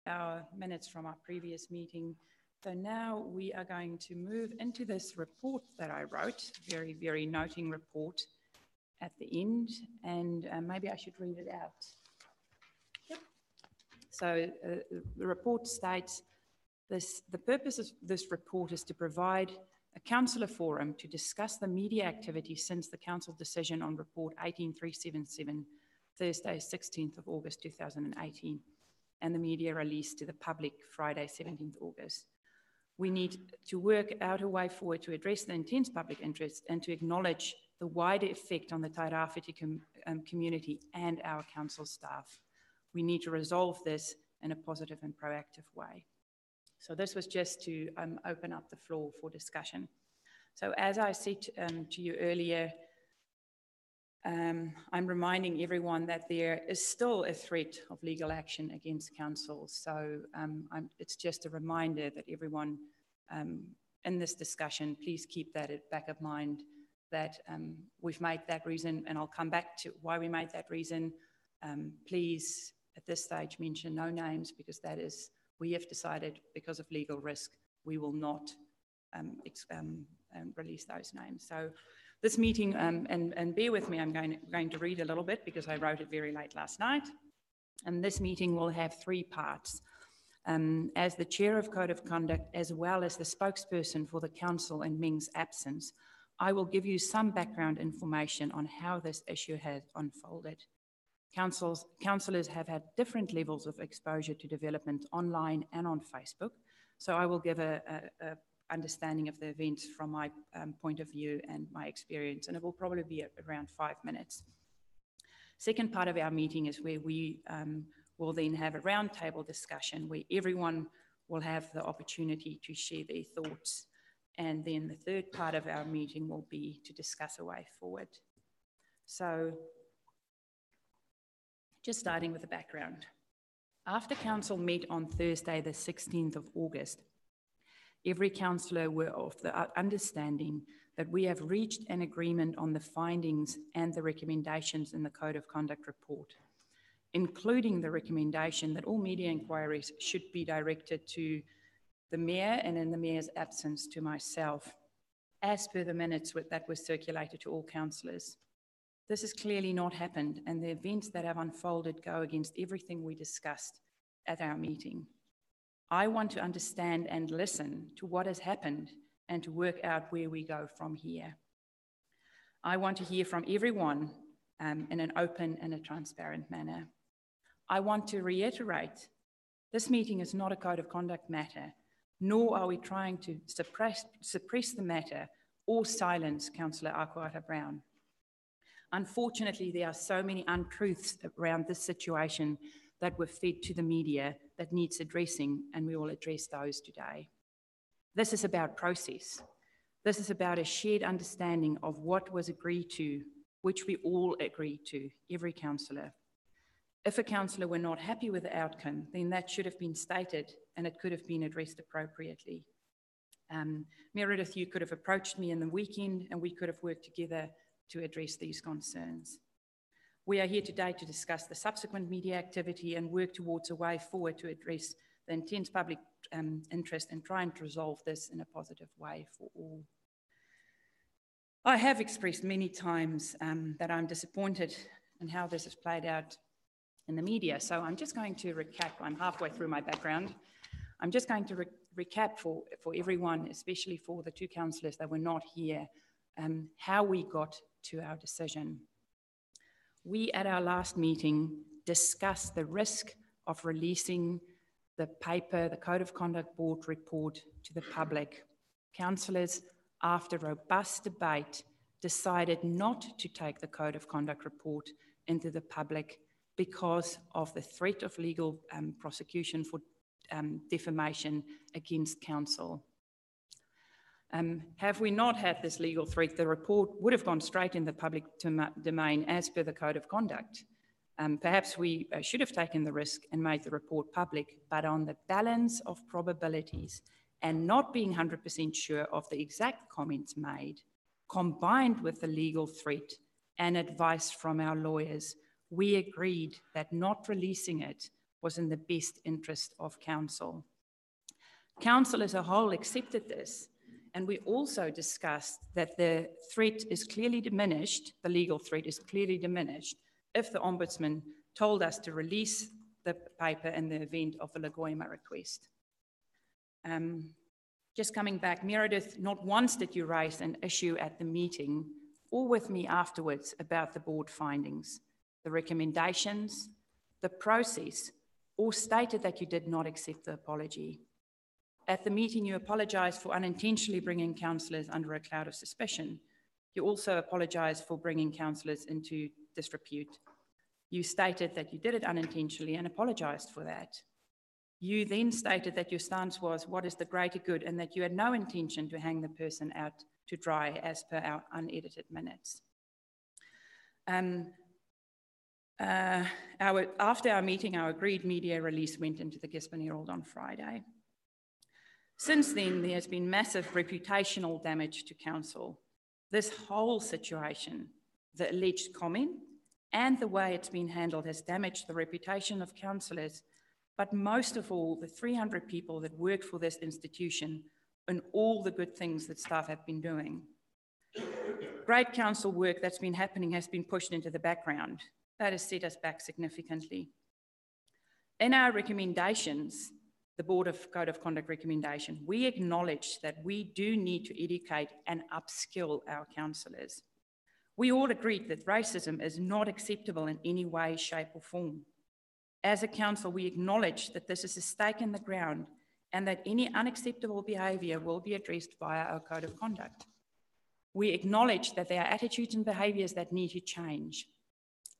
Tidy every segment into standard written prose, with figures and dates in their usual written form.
our minutes from our previous meeting. So now we are going to move into this report that I wrote, very, very noting report at the end, and maybe I should read it out. Yep. So the report states, the purpose of this report is to provide a councillor forum to discuss the media activity since the council decision on report 18377, Thursday 16th of August 2018, and the media release to the public Friday 17th August. We need to work out a way forward to address the intense public interest and to acknowledge the wider effect on the Tairāwhiti community and our council staff. We need to resolve this in a positive and proactive way. So this was just to open up the floor for discussion. So as I said to you earlier, I'm reminding everyone that there is still a threat of legal action against council. So it's just a reminder that everyone in this discussion, please keep that at back of mind, that we've made that reason, and I'll come back to why we made that reason. Please, at this stage, mention no names, because that is, we have decided because of legal risk, we will not release those names. So this meeting, and bear with me, I'm going to read a little bit because I wrote it very late last night. And this meeting will have three parts. As the Chair of Code of Conduct, as well as the spokesperson for the Council in Ming's absence, I will give you some background information on how this issue has unfolded. Councillors have had different levels of exposure to development online and on Facebook, so I will give a understanding of the events from my point of view and my experience, and it will probably be around 5 minutes. Second part of our meeting is where we will then have a roundtable discussion where everyone will have the opportunity to share their thoughts, and then the third part of our meeting will be to discuss a way forward. So, just starting with the background. After Council met on Thursday, the 16th of August, every councillor were of the understanding that we have reached an agreement on the findings and the recommendations in the Code of Conduct report, including the recommendation that all media inquiries should be directed to the Mayor, and in the Mayor's absence to myself, as per the minutes that were circulated to all councillors. This has clearly not happened, and the events that have unfolded go against everything we discussed at our meeting. I want to understand and listen to what has happened and to work out where we go from here. I want to hear from everyone in an open and a transparent manner. I want to reiterate, this meeting is not a code of conduct matter, nor are we trying to suppress the matter or silence Councillor Akuata Brown. Unfortunately, there are so many untruths around this situation that were fed to the media that needs addressing, and we will address those today. This is about process. This is about a shared understanding of what was agreed to, which we all agreed to, every councillor. If a councillor were not happy with the outcome, then that should have been stated and it could have been addressed appropriately. Meredith, you could have approached me in the weekend and we could have worked together to address these concerns. We are here today to discuss the subsequent media activity and work towards a way forward to address the intense public interest and try and resolve this in a positive way for all. I have expressed many times that I'm disappointed in how this has played out in the media, so I'm just going to recap. I'm halfway through my background. I'm just going to recap for everyone, especially for the two councillors that were not here, how we got to our decision. We, at our last meeting, discussed the risk of releasing the paper, the Code of Conduct Board report, to the public. Councillors, after robust debate, decided not to take the Code of Conduct report into the public because of the threat of legal prosecution for defamation against council. Have we not had this legal threat, the report would have gone straight in the public domain as per the Code of Conduct. Perhaps we should have taken the risk and made the report public, but on the balance of probabilities and not being 100% sure of the exact comments made, combined with the legal threat and advice from our lawyers, we agreed that not releasing it was in the best interest of council. Council as a whole accepted this, and we also discussed that the threat is clearly diminished, the legal threat is clearly diminished, if the Ombudsman told us to release the paper in the event of a Lagoima request. Just coming back, Meredith, not once did you raise an issue at the meeting or with me afterwards about the board findings, the recommendations, the process, or stated that you did not accept the apology. At the meeting, you apologised for unintentionally bringing councillors under a cloud of suspicion. You also apologised for bringing councillors into disrepute. You stated that you did it unintentionally and apologised for that. You then stated that your stance was what is the greater good and that you had no intention to hang the person out to dry as per our unedited minutes. After our meeting, our agreed media release went into the Gisborne Herald on Friday. Since then, there has been massive reputational damage to council. This whole situation, the alleged comment, and the way it's been handled has damaged the reputation of councillors, but most of all, the 300 people that work for this institution and all the good things that staff have been doing. Great council work that's been happening has been pushed into the background. That has set us back significantly. In our recommendations, the Board of Code of Conduct recommendation, we acknowledge that we do need to educate and upskill our councillors. We all agreed that racism is not acceptable in any way, shape or form. As a council, we acknowledge that this is a stake in the ground and that any unacceptable behaviour will be addressed via our Code of Conduct. We acknowledge that there are attitudes and behaviours that need to change.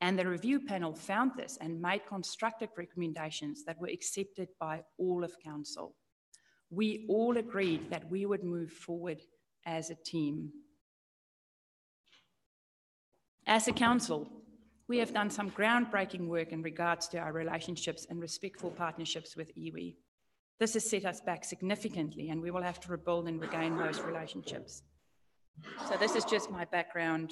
And the review panel found this and made constructive recommendations that were accepted by all of council. We all agreed that we would move forward as a team. As a council, we have done some groundbreaking work in regards to our relationships and respectful partnerships with iwi. This has set us back significantly and we will have to rebuild and regain those relationships. So this is just my background.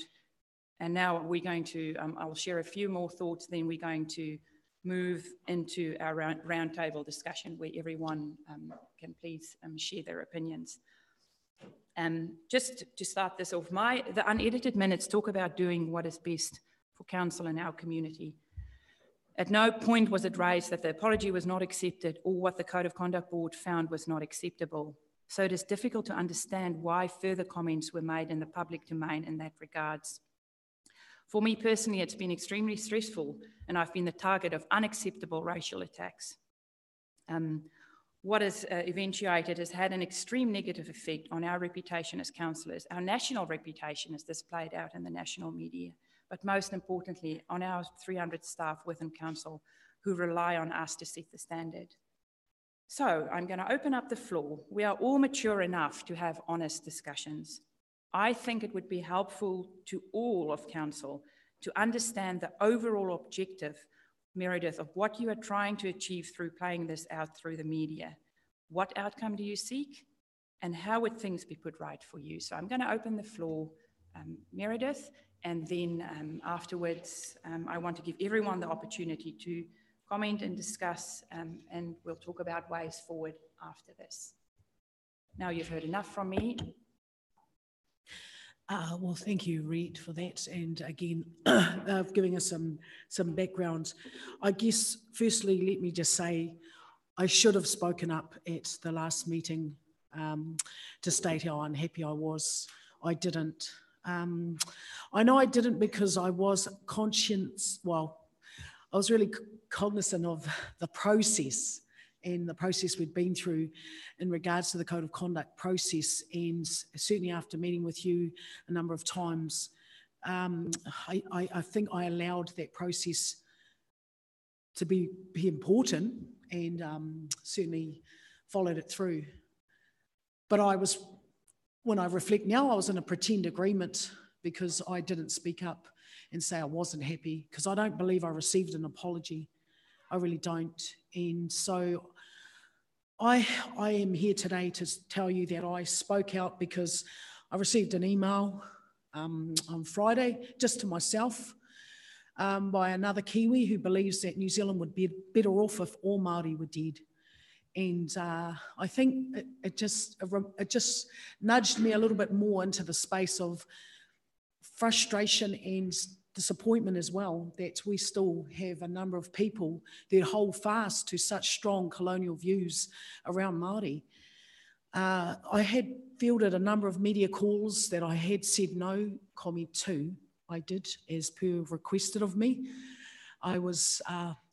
And now we're going to, I'll share a few more thoughts, then we're going to move into our roundtable discussion where everyone can please share their opinions. Just to start this off, the unedited minutes talk about doing what is best for council and our community. At no point was it raised that the apology was not accepted or what the Code of Conduct Board found was not acceptable. So it is difficult to understand why further comments were made in the public domain in that regards. For me personally, it's been extremely stressful and I've been the target of unacceptable racial attacks. What has eventuated has had an extreme negative effect on our reputation as councillors. Our national reputation is displayed out in the national media, but most importantly, on our 300 staff within council who rely on us to set the standard. So I'm going to open up the floor. We are all mature enough to have honest discussions. I think it would be helpful to all of council to understand the overall objective, Meredith, of what you are trying to achieve through playing this out through the media. What outcome do you seek? And how would things be put right for you? So I'm going to open the floor, Meredith, and then afterwards, I want to give everyone the opportunity to comment and discuss, and we'll talk about ways forward after this. Now you've heard enough from me. Well, thank you, Reed, for that. And again, giving us some background. I guess, firstly, let me just say, I should have spoken up at the last meeting to state how unhappy I was. I didn't. I know I didn't because I was I was really cognizant of the process and the process we'd been through in regards to the Code of Conduct process, and certainly after meeting with you a number of times, I think I allowed that process to be important and certainly followed it through. But when I reflect now, I was in a pretend agreement because I didn't speak up and say I wasn't happy, because I don't believe I received an apology. I really don't. And so I am here today to tell you that I spoke out because I received an email on Friday, just to myself, by another Kiwi who believes that New Zealand would be better off if all Māori were dead. And I think it just nudged me a little bit more into the space of frustration and disappointment as well, that we still have a number of people that hold fast to such strong colonial views around Māori. I had fielded a number of media calls that I had said no comment to. I did, as per requested of me. I was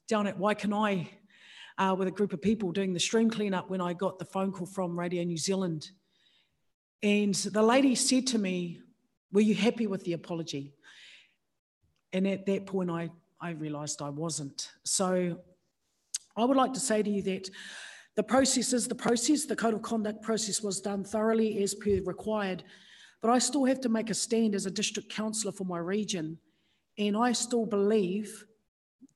down at Waikanae with a group of people doing the stream cleanup when I got the phone call from Radio New Zealand. And the lady said to me, "Were you happy with the apology?" And at that point, I realised I wasn't. So I would like to say to you that the process is the process. The Code of Conduct process was done thoroughly as per required, but I still have to make a stand as a district councillor for my region. And I still believe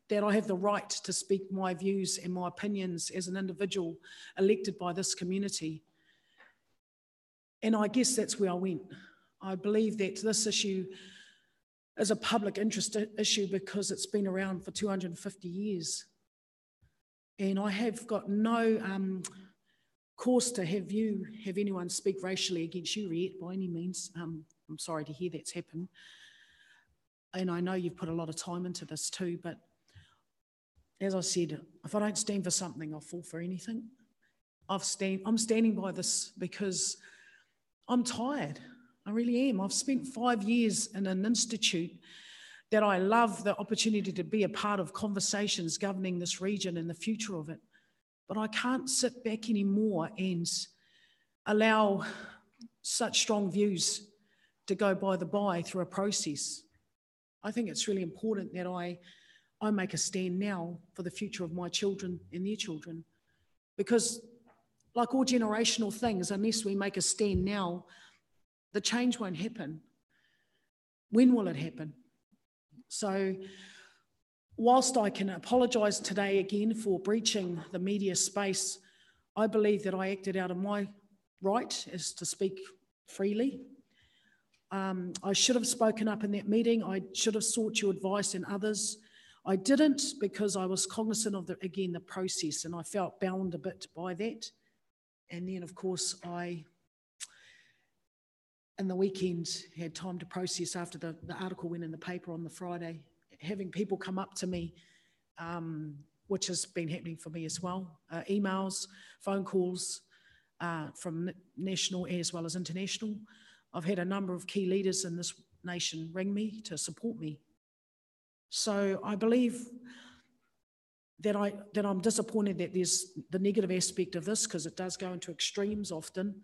that I have the right to speak my views and my opinions as an individual elected by this community. And I guess that's where I went. I believe that this issue is a public interest issue because it's been around for 250 years. And I have got no cause to have anyone speak racially against you, Riet, by any means. I'm sorry to hear that's happened. And I know you've put a lot of time into this too, but as I said, if I don't stand for something, I'll fall for anything. I'm standing by this because I'm tired. I really am. I've spent 5 years in an institute that I love the opportunity to be a part of conversations governing this region and the future of it. But I can't sit back anymore and allow such strong views to go by the by through a process. I think it's really important that I make a stand now for the future of my children and their children. Because like all generational things, unless we make a stand now, the change won't happen. When will it happen? So whilst I can apologise today again for breaching the media space, I believe that I acted out of my right as to speak freely. I should have spoken up in that meeting. I should have sought your advice and others. I didn't because I was cognizant of, the process, and I felt bound a bit by that. And then, of course, in the weekend, had time to process after the article went in the paper on the Friday, having people come up to me, which has been happening for me as well, emails, phone calls from national as well as international. I've had a number of key leaders in this nation ring me to support me. So I believe that I'm disappointed that there's the negative aspect of this because it does go into extremes often.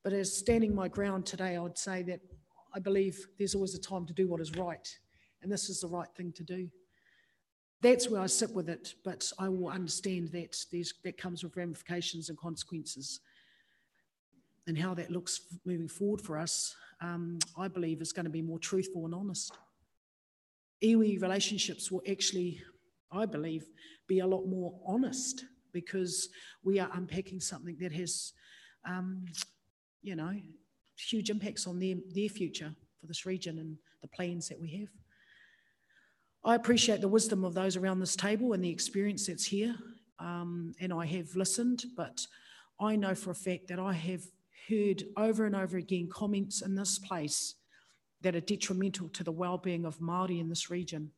But as standing my ground today, I would say that I believe there's always a time to do what is right, and this is the right thing to do. That's where I sit with it, but I will understand that that comes with ramifications and consequences. And how that looks moving forward for us, I believe is going to be more truthful and honest. Iwi relationships will actually, I believe, be a lot more honest because we are unpacking something that has, huge impacts on their future for this region and the plans that we have. I appreciate the wisdom of those around this table and the experience that's here, and I have listened, but I know for a fact that I have heard over and over again comments in this place that are detrimental to the well-being of Māori in this region.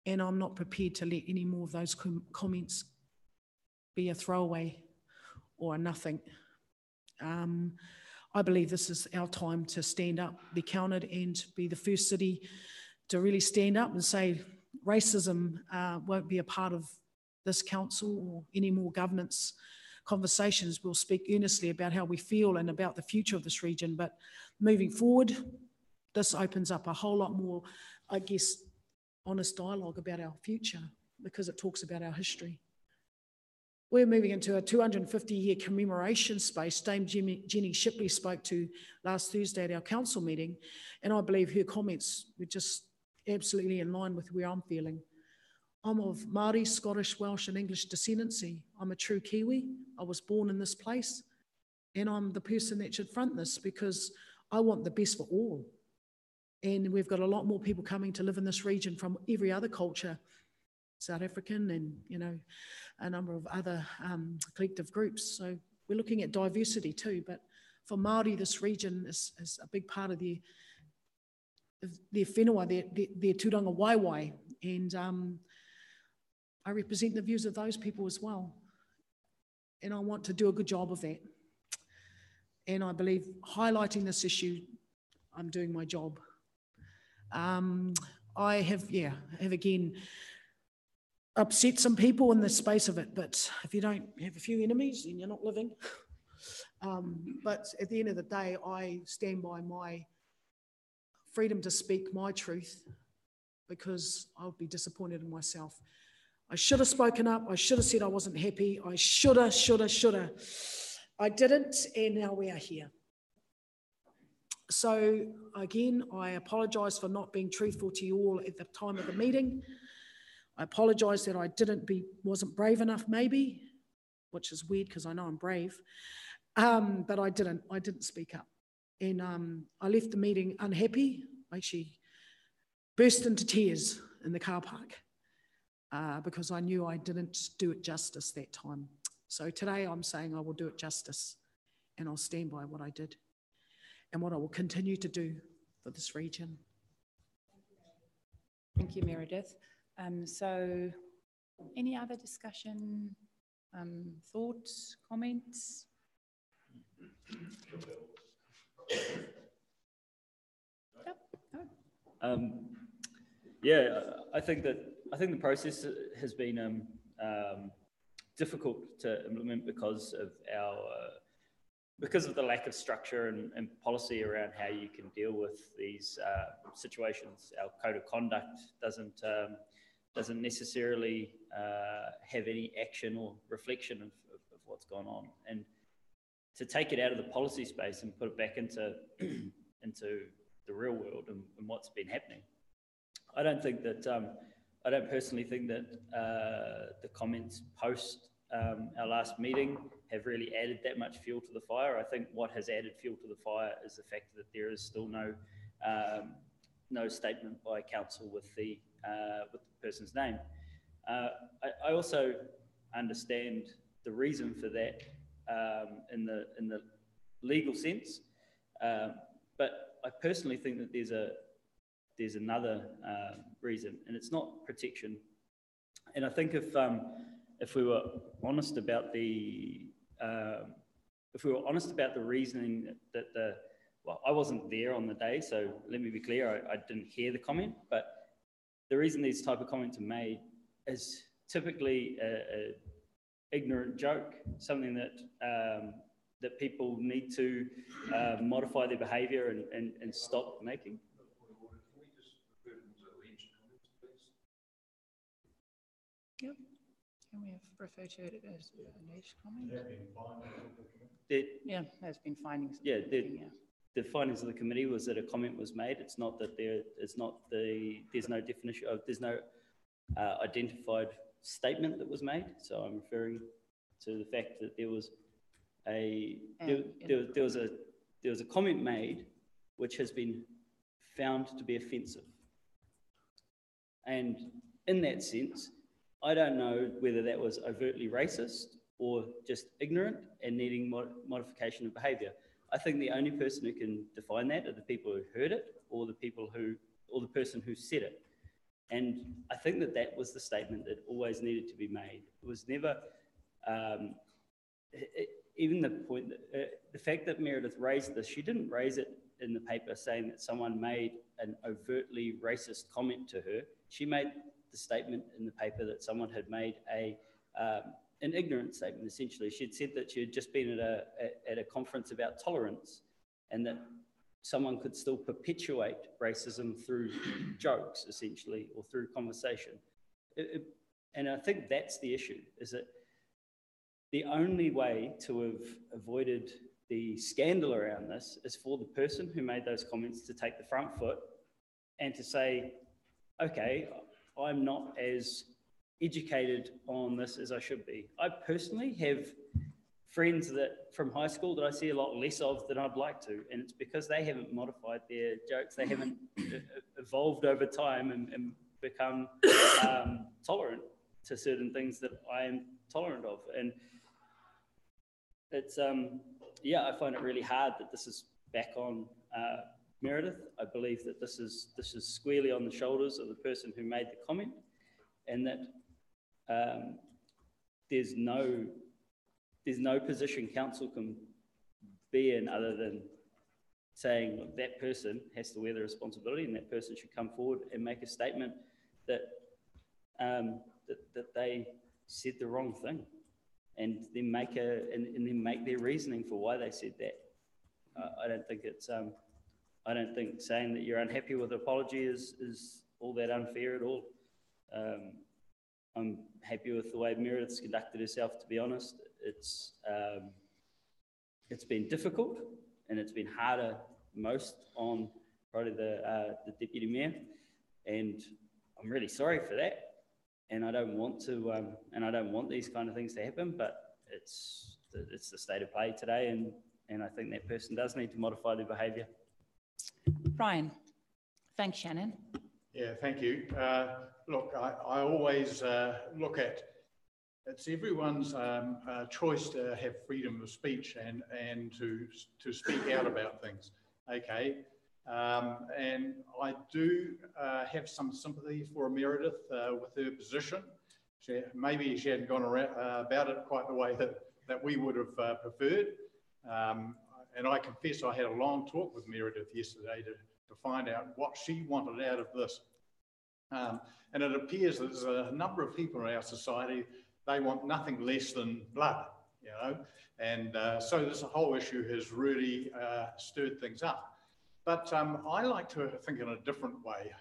And I'm not prepared to let any more of those comments be a throwaway or a nothing. I believe this is our time to stand up, be counted, and be the first city to really stand up and say racism won't be a part of this council or any more governance conversations. We'll speak earnestly about how we feel and about the future of this region. But moving forward, this opens up a whole lot more, I guess, honest dialogue about our future because it talks about our history. We're moving into a 250-year commemoration space. Dame Jenny Shipley spoke to last Thursday at our council meeting, and I believe her comments were just absolutely in line with where I'm feeling. I'm of Māori, Scottish, Welsh and English descendancy. I'm a true Kiwi. I was born in this place, and I'm the person that should front this because I want the best for all. And we've got a lot more people coming to live in this region from every other culture, South African and, you know, a number of other collective groups. So we're looking at diversity too, but for Māori, this region is a big part of their whenua, their tūranga waiwai. And I represent the views of those people as well. And I want to do a good job of that. And I believe highlighting this issue, I'm doing my job. I have again upset some people in the space of it, but if you don't have a few enemies, then you're not living. But at the end of the day, I stand by my freedom to speak my truth, because I would be disappointed in myself. I should have spoken up. I should have said I wasn't happy. I shoulda. I didn't, and now we are here. So again, I apologise for not being truthful to you all at the time of the meeting. I apologise that I wasn't brave enough, maybe, which is weird because I know I'm brave. But I didn't speak up, and I left the meeting unhappy. I actually burst into tears in the car park. Because I knew I didn't do it justice that time. So today I'm saying I will do it justice, and I'll stand by what I did and what I will continue to do for this region. Thank you, Meredith. So any other discussion, thoughts, comments? Yeah, I think the process has been difficult to implement because of the lack of structure and policy around how you can deal with these situations. Our code of conduct doesn't necessarily have any action or reflection of what's gone on, and to take it out of the policy space and put it back into the real world and what's been happening. I don't personally think that the comments post our last meeting have really added that much fuel to the fire. I think what has added fuel to the fire is the fact that there is still no statement by council with the person's name. I also understand the reason for that in the legal sense, but I personally think that there's another reason, and it's not protection. And I think if we were honest about the reasoning that well, I wasn't there on the day, so let me be clear, I didn't hear the comment, but the reason these type of comments are made is typically a ignorant joke, something that people need to modify their behaviour and stop making. Yep. Can we refer to it as a alleged comment? Yeah, there's been findings. Yeah, the findings of the committee was that a comment was made. It's not that there's no definition of, there's no identified statement that was made. So I'm referring to the fact that there was there was a comment made which has been found to be offensive. And in that sense, I don't know whether that was overtly racist or just ignorant and needing modification of behaviour. I think the only person who can define that are the people who heard it, or the person who said it. And I think that was the statement that always needed to be made. It was never, even the point, the fact that Meredith raised this, she didn't raise it in the paper saying that someone made an overtly racist comment to her. She made the statement in the paper that someone had made an ignorant statement, essentially. She'd said that she had just been at a conference about tolerance, and that someone could still perpetuate racism through jokes, essentially, or through conversation. And I think that's the issue, is that the only way to have avoided the scandal around this is for the person who made those comments to take the front foot and to say, okay, I'm not as educated on this as I should be. I personally have friends that from high school that I see a lot less of than I'd like to, and it's because they haven't modified their jokes. They haven't evolved over time and become tolerant to certain things that I am tolerant of. And it's yeah, I find it really hard that this is back on Meredith. I believe that this is squarely on the shoulders of the person who made the comment, and that there's no position council can be in other than saying, look, that person has to wear the responsibility, and that person should come forward and make a statement that that they said the wrong thing, and then make their reasoning for why they said that. I don't think it's I don't think saying that you're unhappy with the apology is all that unfair at all. I'm happy with the way Meredith's conducted herself, to be honest. It's been difficult, and it's been harder most on probably the deputy mayor, and I'm really sorry for that. And I don't want to, and I don't want these kind of things to happen. But it's the state of play today, and I think that person does need to modify their behaviour. Brian. Thanks, Shannon. Yeah, thank you. Look, I always look at it's everyone's choice to have freedom of speech and to speak out about things. Okay, and I do have some sympathy for Meredith with her position. Maybe she hadn't gone around, about it quite the way that we would have preferred. And I confess I had a long talk with Meredith yesterday to find out what she wanted out of this. And it appears that there's a number of people in our society, they want nothing less than blood, you know, and so this whole issue has really stirred things up. But I like to think in a different way.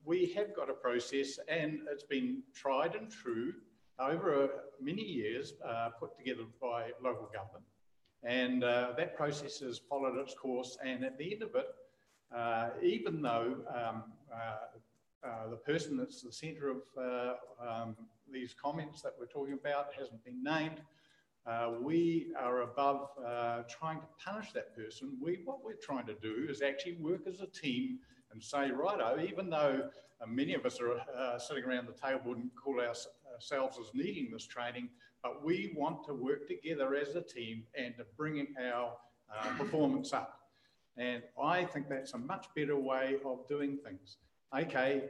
We have got a process, and it's been tried and true over many years, put together by local government. And that process has followed its course, and at the end of it, even though the person that's the centre of these comments that we're talking about hasn't been named, we are above trying to punish that person. What we're trying to do is actually work as a team and say, righto, even though many of us are sitting around the table and call ourselves as needing this training, but we want to work together as a team and to bring our performance up. And I think that's a much better way of doing things. Okay,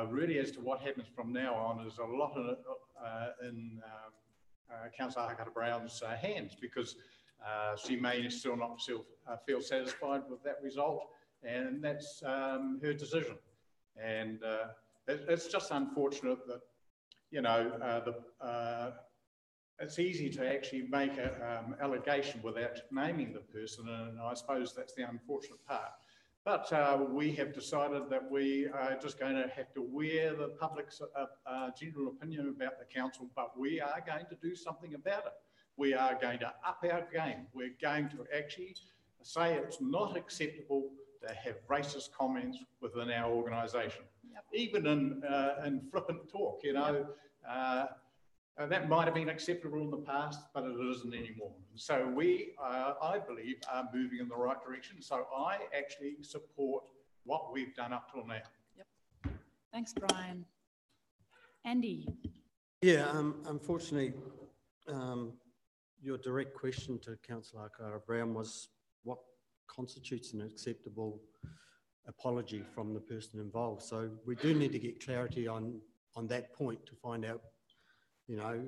really as to what happens from now on is a lot in Councillor Akata-Brown's hands, because she may still not feel satisfied with that result, and that's her decision. And it's just unfortunate that, you know, it's easy to actually make an allegation without naming the person, and I suppose that's the unfortunate part. But we have decided that we are just going to have to wear the public's general opinion about the council, but we are going to do something about it. We are going to up our game. We're going to actually say it's not acceptable to have racist comments within our organisation. Yep. Even in flippant talk, you know. Yep. That might have been acceptable in the past, but it isn't anymore. So we, I believe, are moving in the right direction. So I actually support what we've done up till now. Yep. Thanks, Brian. Andy. Yeah, unfortunately, your direct question to Councillor Akata-Brown was what constitutes an acceptable apology from the person involved. So we do need to get clarity on that point to find out, you know,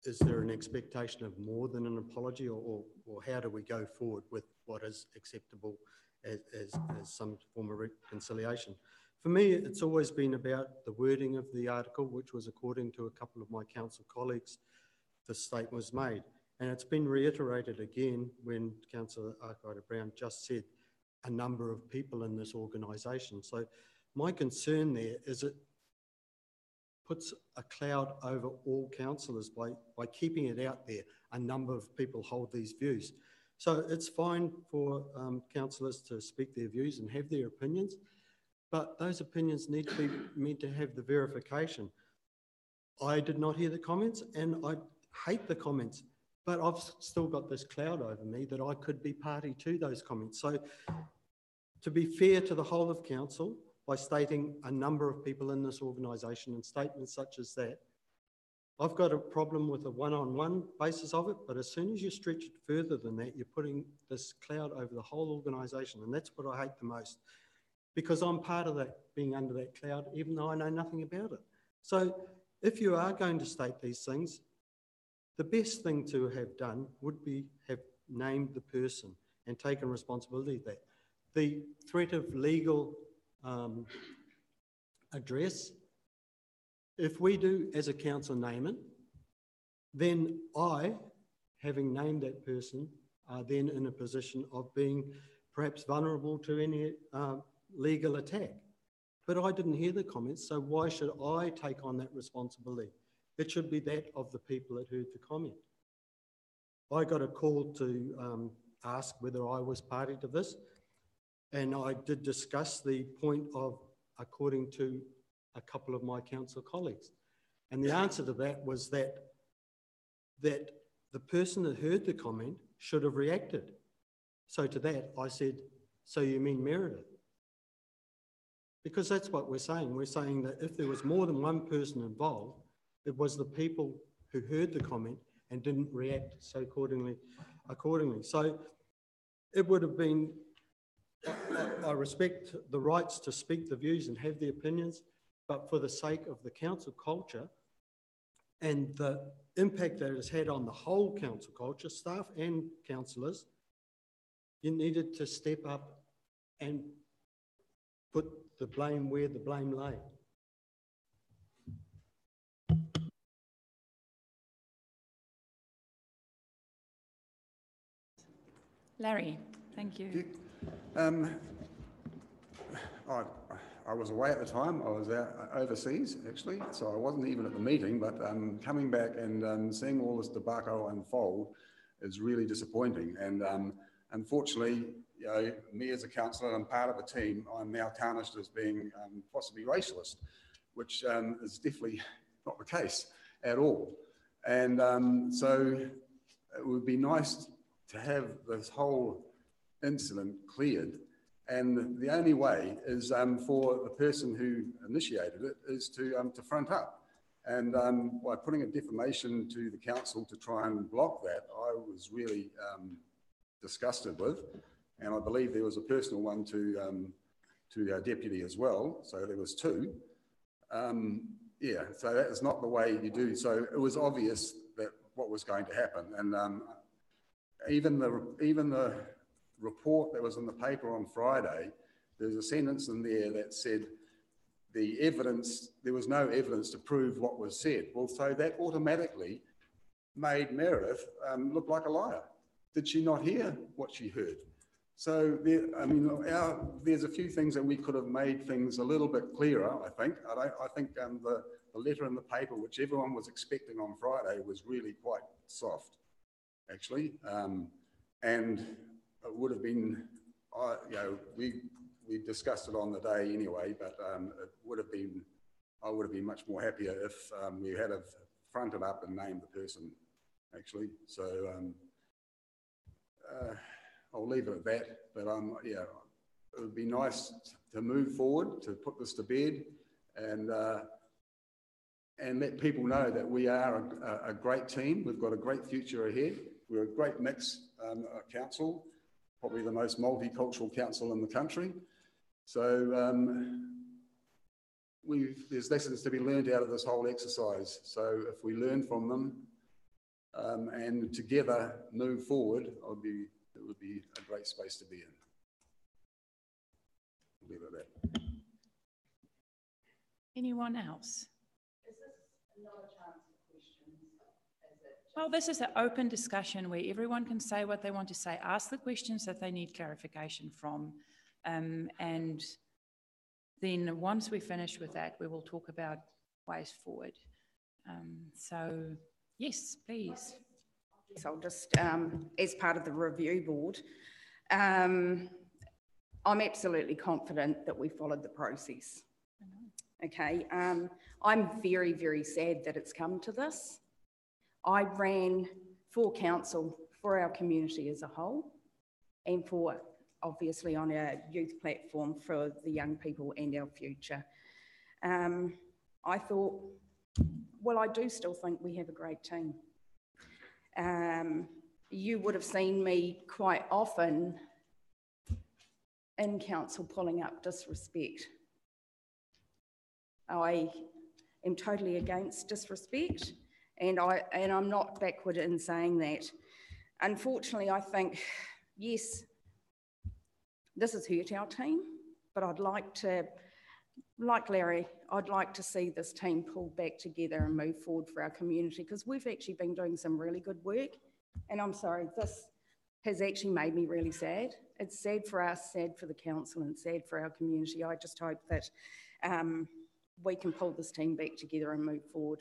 is there an expectation of more than an apology, or how do we go forward with what is acceptable as some form of reconciliation? For me, it's always been about the wording of the article, which was, according to a couple of my council colleagues, the statement was made. And it's been reiterated again when Councillor Akata-Brown just said a number of people in this organisation. So my concern there is it puts a cloud over all councillors by keeping it out there. A number of people hold these views. So it's fine for councillors to speak their views and have their opinions, but those opinions need to be meant to have the verification. I did not hear the comments, and I hate the comments. but I've still got this cloud over me that I could be party to those comments. So to be fair to the whole of council, by stating a number of people in this organisation and statements such as that, I've got a problem with a one-on-one basis of it, but as soon as you stretch it further than that, you're putting this cloud over the whole organisation, and that's what I hate the most, because I'm part of that, being under that cloud, even though I know nothing about it. So if you are going to state these things, the best thing to have done would be have named the person and taken responsibility of that. The threat of legal address, if we do as a council name it, then I, having named that person, are then in a position of being perhaps vulnerable to any legal attack. But I didn't hear the comments, so why should I take on that responsibility? It should be that of the people that heard the comment. I got a call to ask whether I was party to this, and I did discuss the point of, according to a couple of my council colleagues. And the answer to that was that the person that heard the comment should have reacted. So to that, I said, so you mean Meredith? Because that's what we're saying. We're saying that if there was more than one person involved, it was the people who heard the comment and didn't react so accordingly. So it would have been, I respect the rights to speak the views and have the opinions, but for the sake of the council culture and the impact that it has had on the whole council culture, staff and councillors, you needed to step up and put the blame where the blame lay. Larry, thank you. I was away at the time. I was out overseas, actually, so I wasn't even at the meeting, but coming back and seeing all this debacle unfold is really disappointing. And unfortunately, you know, me as a councillor and part of a team, I'm now tarnished as being possibly racist, which is definitely not the case at all. And so it would be nice to have this whole incident cleared. And the only way is for the person who initiated it is to front up. And by putting a defamation to the council to try and block that, I was really disgusted with. And I believe there was a personal one to our deputy as well. So there was two. Yeah, so that is not the way you do. So it was obvious that what was going to happen. And even the report that was in the paper on Friday, there's a sentence in there that said the evidence, there was no evidence to prove what was said. Well, so that automatically made Meredith look like a liar. Did she not hear what she heard? So there, I mean, there's a few things that we could have made things a little bit clearer, I think. I think the letter in the paper, which everyone was expecting on Friday, was really quite soft, actually. And it would have been, you know, we discussed it on the day anyway, but it would have been, I would have been much more happier if we had have fronted up and named the person, actually. So I'll leave it at that. But yeah, it would be nice to move forward, to put this to bed, and let people know that we are a great team. We've got a great future ahead. We're a great mix council, probably the most multicultural council in the country. So there's lessons to be learned out of this whole exercise. So if we learn from them and together move forward, it would be a great space to be in. I'll leave it at that. Anyone else? Is this another chance for questions? Well, this is an open discussion where everyone can say what they want to say, ask the questions that they need clarification from, and then once we finish with that, we will talk about ways forward. So, yes, please. So I'll just, as part of the review board, I'm absolutely confident that we followed the process. Okay, I'm very, very sad that it's come to this. I ran for council, for our community as a whole, and for, obviously, on our youth platform for the young people and our future. I thought, well, I do still think we have a great team. You would have seen me quite often in council pulling up disrespect. I am totally against disrespect, and I'm not backward in saying that. Unfortunately, I think, yes, this has hurt our team, but I'd like to, like Larry, I'd like to see this team pull back together and move forward for our community, because we've actually been doing some really good work. And I'm sorry, this has actually made me really sad. It's sad for us, sad for the council, and sad for our community. I just hope that we can pull this team back together and move forward.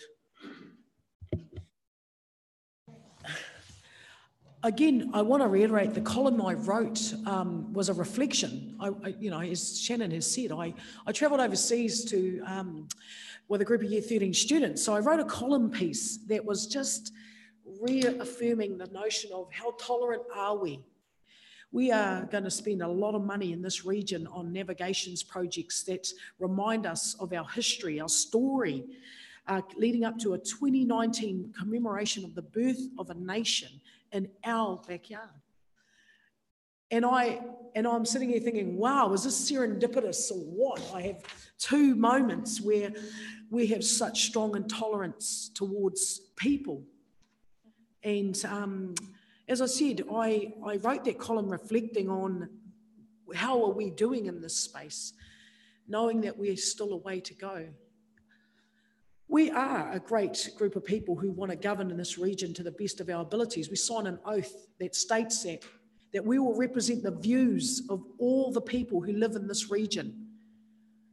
Again, I want to reiterate the column I wrote was a reflection. You know, as Shannon has said, I travelled overseas to with a group of Year 13 students. So I wrote a column piece that was just reaffirming the notion of how tolerant are we. We are going to spend a lot of money in this region on navigations projects that remind us of our history, our story, leading up to a 2019 commemoration of the birth of a nation in our backyard. And I'm sitting here thinking, wow, is this serendipitous or what? I have two moments where we have such strong intolerance towards people. And as I said, I wrote that column reflecting on how are we doing in this space, knowing that we're still a way to go. We are a great group of people who want to govern in this region to the best of our abilities. We sign an oath that states that we will represent the views of all the people who live in this region.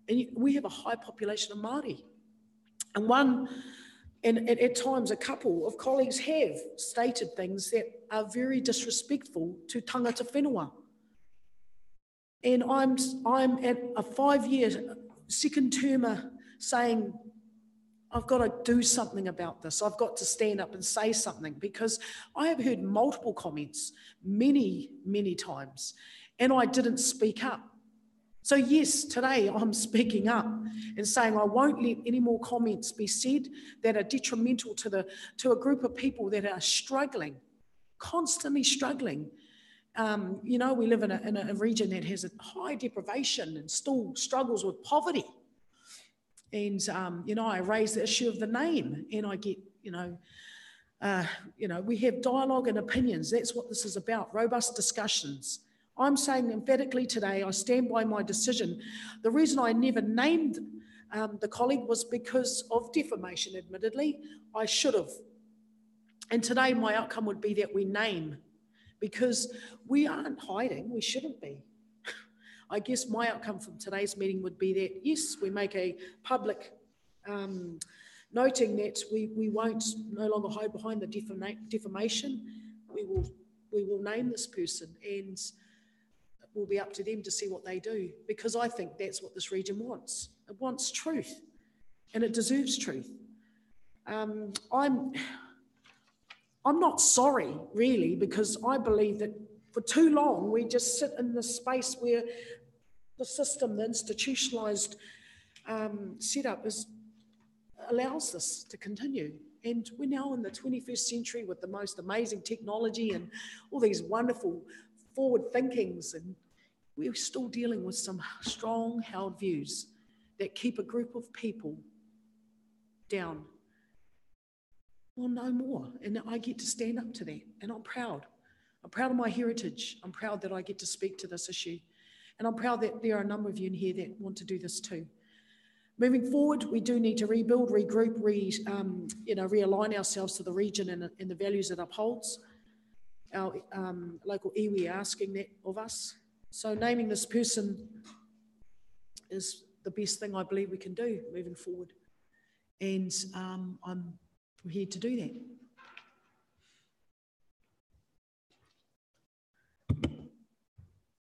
And we have a high population of Māori. And at times a couple of colleagues have stated things that are very disrespectful to tangata whenua. And I'm at a 5-year second termer saying, I've got to do something about this. I've got to stand up and say something, because I have heard multiple comments many, many times, and I didn't speak up. So yes, today I'm speaking up and saying I won't let any more comments be said that are detrimental to a group of people that are struggling, constantly struggling. You know, we live in a region that has a high deprivation and still struggles with poverty. And, you know, I raise the issue of the name, and I get, you know, we have dialogue and opinions. That's what this is about, robust discussions. I'm saying emphatically today, I stand by my decision. The reason I never named the colleague was because of defamation, admittedly. I should have. And today my outcome would be that we name, because we aren't hiding, we shouldn't be. I guess my outcome from today's meeting would be that, yes, we make a public noting that we won't no longer hide behind the defamation. We will name this person, and it will be up to them to see what they do, because I think that's what this region wants. It wants truth, and it deserves truth. I'm not sorry, really, because I believe that for too long we just sit in this space where the system, the institutionalised setup allows this to continue. And we're now in the 21st century with the most amazing technology and all these wonderful forward thinkings, and we're still dealing with some strong held views that keep a group of people down. Well, no more. And I get to stand up to that, and I'm proud. I'm proud of my heritage. I'm proud that I get to speak to this issue. And I'm proud that there are a number of you in here that want to do this too. Moving forward, we do need to rebuild, regroup, realign ourselves to the region and the values it upholds. Our local iwi are asking that of us. So naming this person is the best thing I believe we can do moving forward. And I'm here to do that.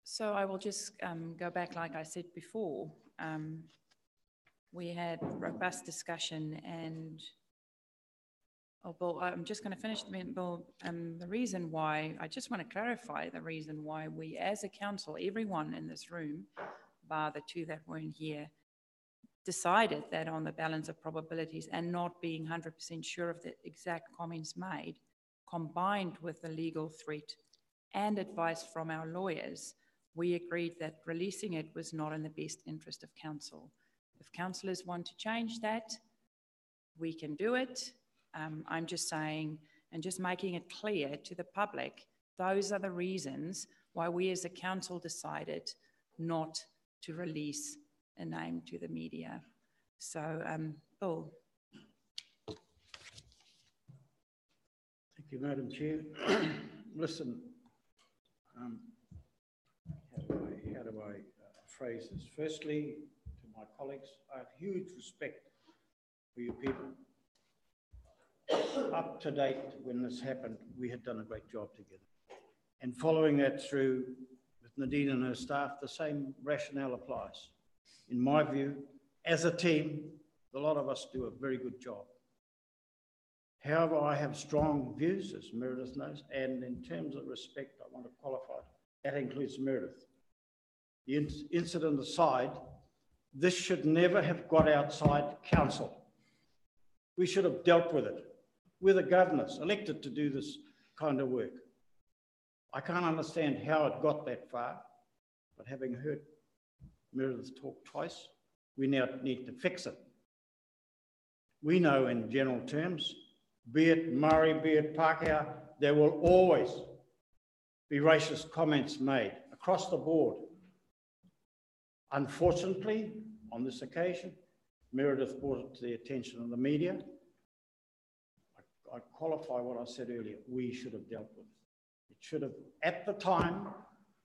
So I will just go back, like I said before. We had robust discussion, and Oh, Bill, I'm just going to finish the minute, Bill. The reason why, I just want to clarify the reason why we as a council, everyone in this room, bar the two that weren't here, decided that on the balance of probabilities and not being 100% sure of the exact comments made, combined with the legal threat and advice from our lawyers, we agreed that releasing it was not in the best interest of council. If councillors want to change that, we can do it. I'm just saying, and just making it clear to the public, those are the reasons why we as a council decided not to release a name to the media. So, Bill. Thank you, Madam Chair. Listen, how do I phrase this? Firstly, to my colleagues, I have huge respect for you people. Up to date, when this happened, we had done a great job together. And following that through with Nadine and her staff, the same rationale applies. In my view, as a team, a lot of us do a very good job. However, I have strong views, as Meredith knows, and in terms of respect, I want to qualify. That includes Meredith. The incident aside, this should never have got outside council. We should have dealt with it. We're the governors elected to do this kind of work. I can't understand how it got that far, but having heard Meredith talk twice, we now need to fix it. We know in general terms, be it Murray, be it Pākehā, there will always be racist comments made across the board. Unfortunately, on this occasion, Meredith brought it to the attention of the media. I qualify what I said earlier. We should have dealt with it. It should have, at the time,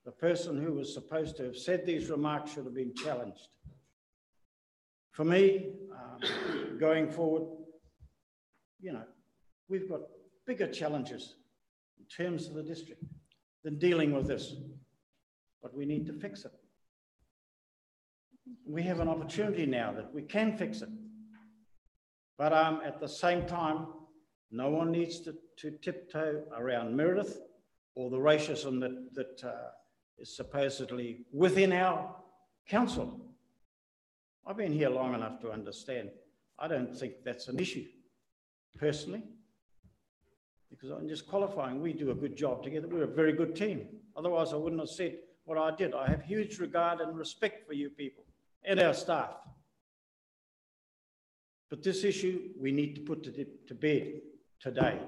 the person who was supposed to have said these remarks should have been challenged. For me, going forward, you know, we've got bigger challenges in terms of the district than dealing with this, but we need to fix it. We have an opportunity now that we can fix it, but at the same time, no one needs to tiptoe around Meredith or the racism that is supposedly within our council. I've been here long enough to understand. I don't think that's an issue, personally, because I'm just qualifying. We do a good job together. We're a very good team. Otherwise, I wouldn't have said what I did. I have huge regard and respect for you people and our staff. But this issue, we need to put to bed today.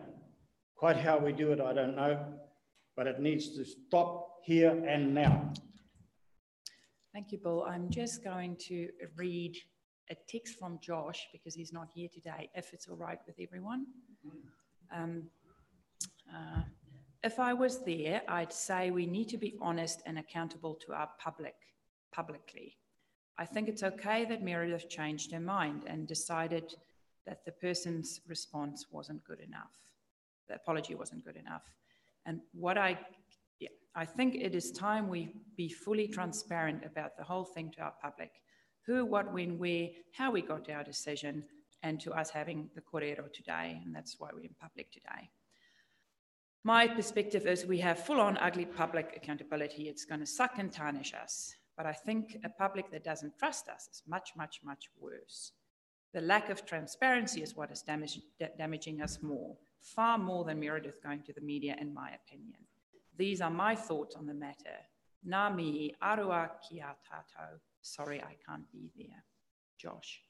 Quite how we do it, I don't know, but it needs to stop here and now. Thank you, Bill. I'm just going to read a text from Josh because he's not here today, if it's all right with everyone. If I was there, I'd say we need to be honest and accountable to our publicly. I think it's okay that Meredith changed her mind and decided that the person's response wasn't good enough. The apology wasn't good enough. And I think it is time we be fully transparent about the whole thing to our public. Who, what, when, where, how we got to our decision, and to us having the kōrero today, and that's why we're in public today. My perspective is we have full-on ugly public accountability. It's going to suck and tarnish us. But I think a public that doesn't trust us is much, much, much worse. The lack of transparency is what is damaging us more, far more than Meredith going to the media, in my opinion. These are my thoughts on the matter. Nā mihi, arua ki a tātou. Sorry, I can't be there. Josh.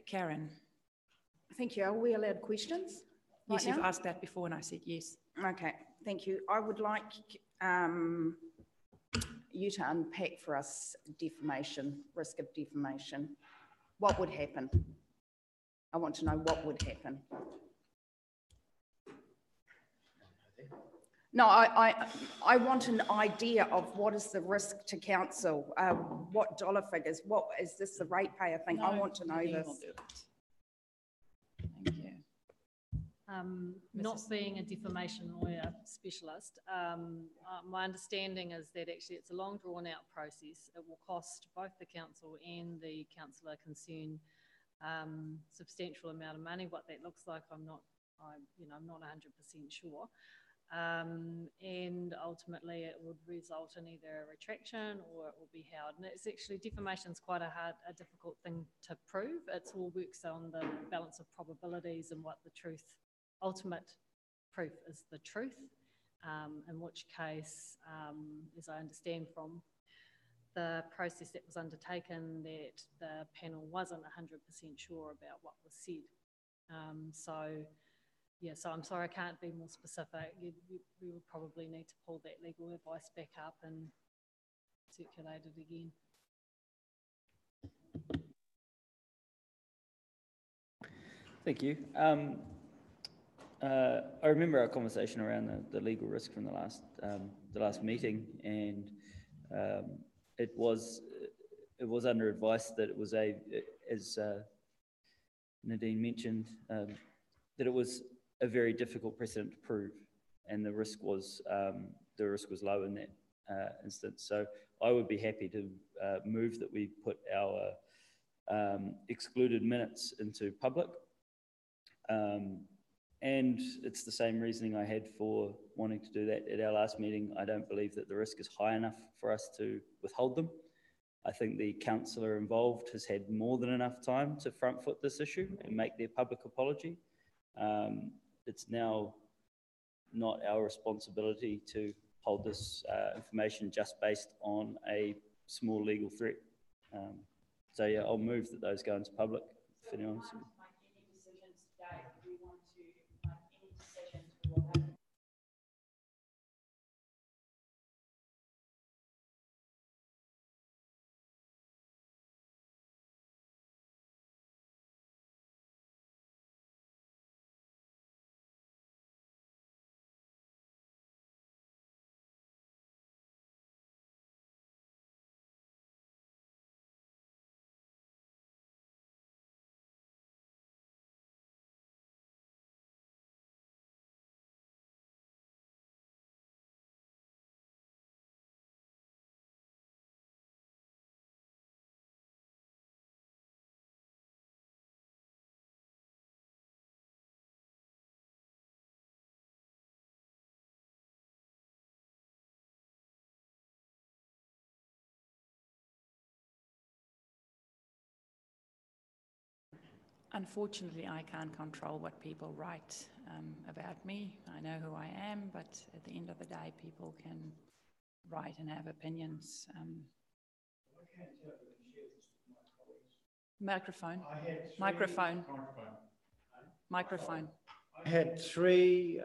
Karen. Thank you. Are we allowed questions? Yes, you've asked that before and I said yes. Okay, thank you. I would like you to unpack for us defamation, risk of defamation. What would happen? I want to know what would happen. No, I want an idea of what is the risk to council, what dollar figures, what is this the ratepayer thing? No, I want to know this. Thank you. Not being a defamation lawyer specialist, my understanding is that actually it's a long drawn out process. It will cost both the council and the councillor concerned substantial amount of money. What that looks like, I'm not 100% sure. And ultimately it would result in either a retraction or it will be held. And it's actually, defamation is quite a difficult thing to prove. It all works on the balance of probabilities and what the truth, ultimate proof is the truth, in which case, as I understand from the process that was undertaken, that the panel wasn't 100% sure about what was said. So I'm sorry, I can't be more specific. We would probably need to pull that legal advice back up and circulate it again. Thank you. I remember our conversation around the legal risk from the last meeting, and it was under advice that it was as Nadine mentioned, that it was a very difficult precedent to prove, and the risk was low in that instance. So I would be happy to move that we put our excluded minutes into public. And it's the same reasoning I had for wanting to do that at our last meeting. I don't believe that the risk is high enough for us to withhold them. I think the councillor involved has had more than enough time to front foot this issue and make their public apology. It's now not our responsibility to hold this information just based on a small legal threat. So yeah, I'll move that those go into public. If anyone wants to. Unfortunately, I can't control what people write about me. I know who I am, but at the end of the day, people can write and have opinions. Microphone. Microphone. Microphone. I had 3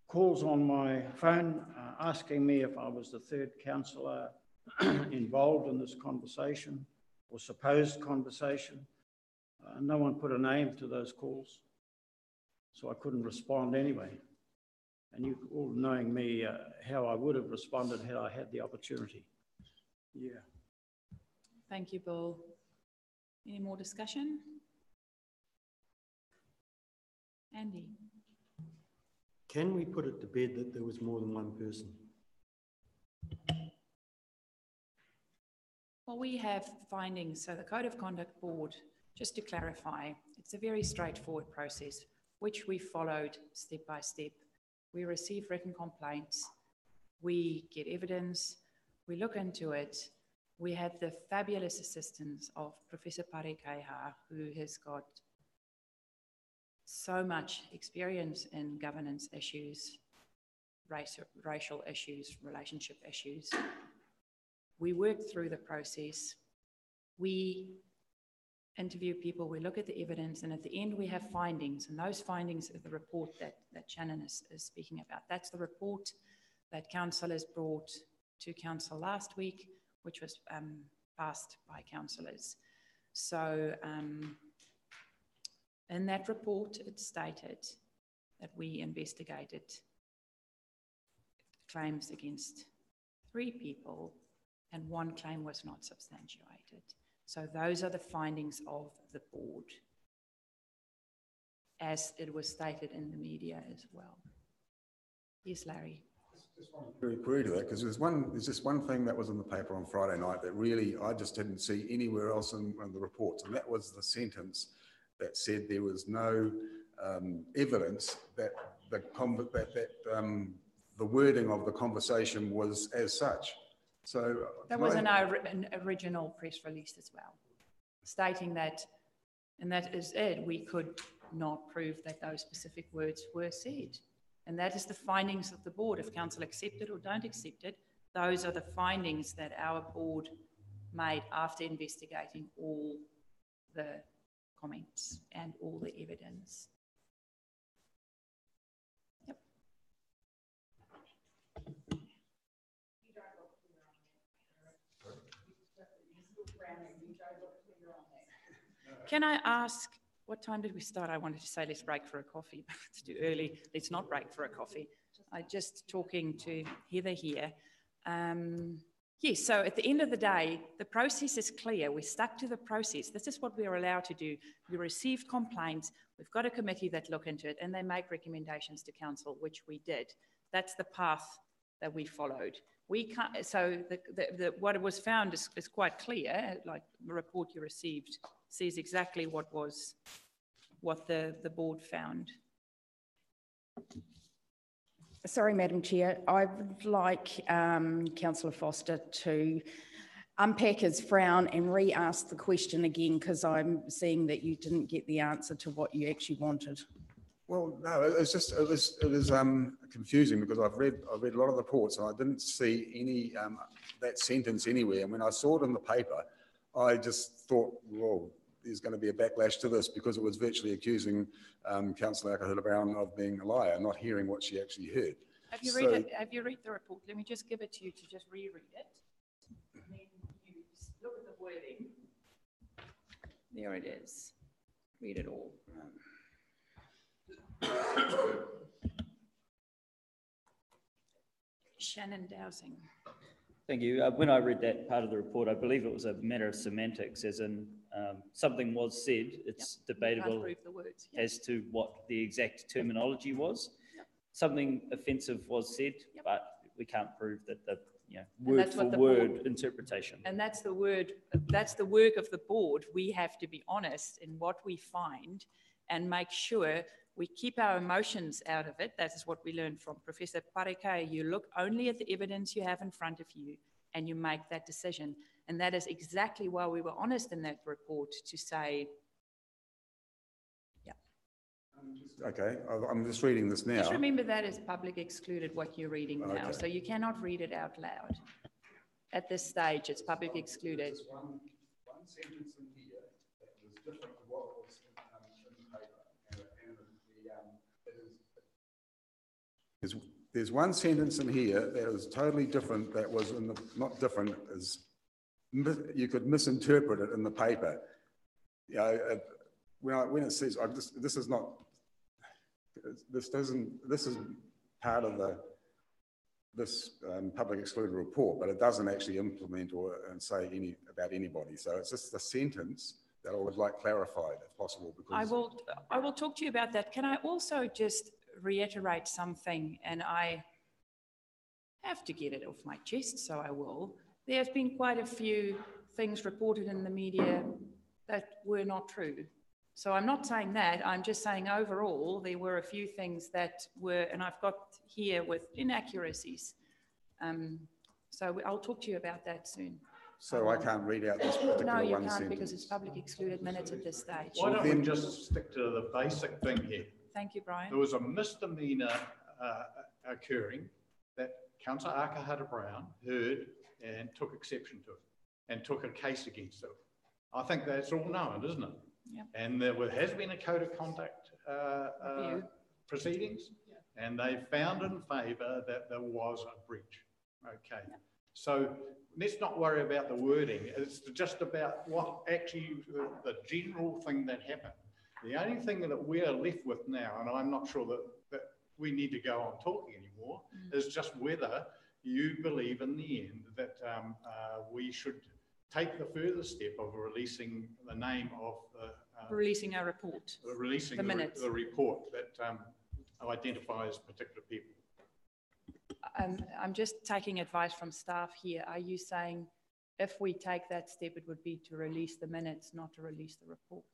calls on my phone asking me if I was the third councillor involved in this conversation or supposed conversation. No one put a name to those calls, so I couldn't respond anyway. And you all knowing me, how I would have responded had I had the opportunity. Yeah. Thank you, Bill. Any more discussion? Andy? Can we put it to bed that there was more than one person? Well, we have findings. So the Code of Conduct Board, just to clarify, it's a very straightforward process, which we followed step by step. We receive written complaints, we get evidence, we look into it. We had the fabulous assistance of Professor Parikeha, who has got so much experience in governance issues, racial issues, relationship issues. We worked through the process. We interview people, we look at the evidence, and at the end we have findings, and those findings are the report that Shannon is speaking about. That's the report that council has brought to council last week, which was passed by councillors. So in that report, it stated that we investigated claims against 3 people and 1 claim was not substantiated. So those are the findings of the board, as it was stated in the media as well. Yes, Larry. Just want to query to that, because there's just one thing that was in the paper on Friday night that really I just didn't see anywhere else in the reports, and that was the sentence that said there was no evidence that the wording of the conversation was as such. So there was an original press release as well, stating that, and that is it, we could not prove that those specific words were said. And that is the findings of the board. If council accept it or don't accept it, those are the findings that our board made after investigating all the comments and all the evidence. Yep. Can I ask, what time did we start? I wanted to say let's break for a coffee, but it's too early. Let's not break for a coffee. I just talking to Heather here. Yes, so at the end of the day, the process is clear. We stuck to the process. This is what we are allowed to do. We received complaints. We've got a committee that look into it and they make recommendations to council, which we did. That's the path that we followed. We can't, so what was found is quite clear, like the report you received says exactly what the board found. Sorry, Madam Chair, I would like Councillor Foster to unpack his frown and re-ask the question again, because I'm seeing that you didn't get the answer to what you actually wanted. Well, no, it was confusing because I've read a lot of the reports and I didn't see any that sentence anywhere. And when I saw it in the paper, I just thought, well, there's going to be a backlash to this because it was virtually accusing Councillor Akahula-Brown of being a liar, not hearing what she actually heard. Have you read it? Have you read the report? Let me just give it to you to just reread it. And then you just look at the wording. There it is. Read it all. Shannon Dowsing. Thank you. When I read that part of the report, I believe it was a matter of semantics, as in something was said. It's debatable as to what the exact terminology was. Something offensive was said, but we can't prove that the word for word interpretation. And that's the word. That's the work of the board. We have to be honest in what we find and make sure we keep our emotions out of it. That is what we learned from Professor Pareke. You look only at the evidence you have in front of you and you make that decision. And that is exactly why we were honest in that report to say, yeah. Okay, I'm just reading this now. Just remember that is public excluded, what you're reading now. So you cannot read it out loud. At this stage, it's public excluded. There's one sentence in here that was different to what was in the paper. There's one sentence in here that is totally different, that was in the, not different, is you could misinterpret it in the paper. You know, when it says, this is part of this public excluded report, but it doesn't actually implement and say about anybody. So it's just the sentence that I would like clarified if possible. Because I will talk to you about that. Can I also just reiterate something, and I have to get it off my chest, so I will. There's been quite a few things reported in the media that were not true. So I'm not saying that, I'm just saying overall there were a few things that were, and I've got here with inaccuracies. So I'll talk to you about that soon. So I can't read out this particular one sentence? No, you can't, because it's public excluded minutes at this stage. Why don't we just stick to the basic thing here? Thank you, Brian. There was a misdemeanour occurring that Councillor Akahula-Brown heard and took exception to it and took a case against it. I think that's all known, isn't it? Yep. And there has been a code of conduct proceedings, and they found in favour that there was a breach. Okay. Yep. So let's not worry about the wording. It's just about what actually the general thing that happened. The only thing that we are left with now, and I'm not sure that we need to go on talking anymore, is just whether you believe in the end that we should take the further step of releasing the name of the... releasing our report. Releasing the minutes. The report that identifies particular people. I'm just taking advice from staff here. Are you saying if we take that step, it would be to release the minutes, not to release the report?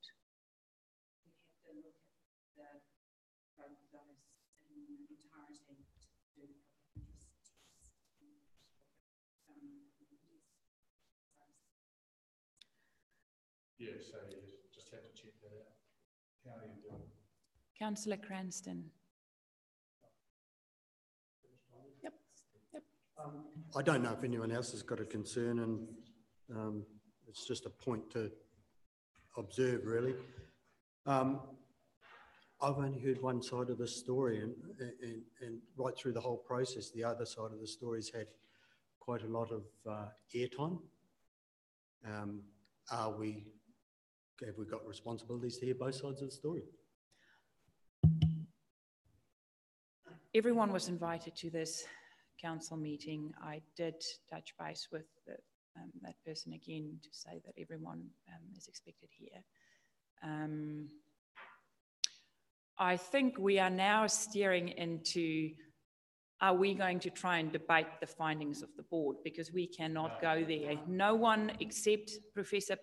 Yes, so you just have to check that out. How are you doing? Councillor Cranston. Yep. I don't know if anyone else has got a concern, and it's just a point to observe, really. I've only heard one side of the story, and right through the whole process, the other side of the story's had quite a lot of airtime. Have we got responsibilities to hear both sides of the story? Everyone was invited to this council meeting. I did touch base with that person again to say that everyone is expected here. I think we are now steering into, are we going to try and debate the findings of the board? Because we cannot go there. No one except Professor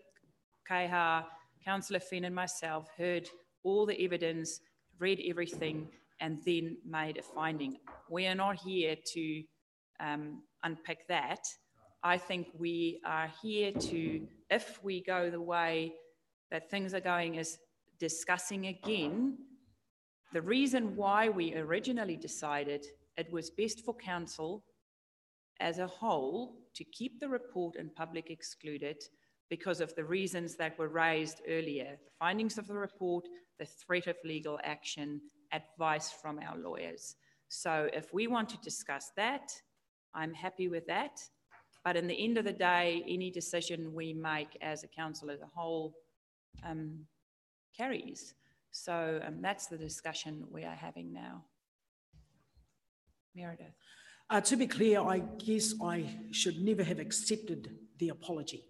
Keha, Councillor Fenn and myself heard all the evidence, read everything, and then made a finding. We are not here to unpick that. I think we are here to, if we go the way that things are going, is discussing again the reason why we originally decided it was best for council as a whole to keep the report and public excluded because of the reasons that were raised earlier, the findings of the report, the threat of legal action, advice from our lawyers. So if we want to discuss that, I'm happy with that. But in the end of the day, any decision we make as a council as a whole carries. So that's the discussion we are having now. Meredith. To be clear, I guess I should never have accepted the apology.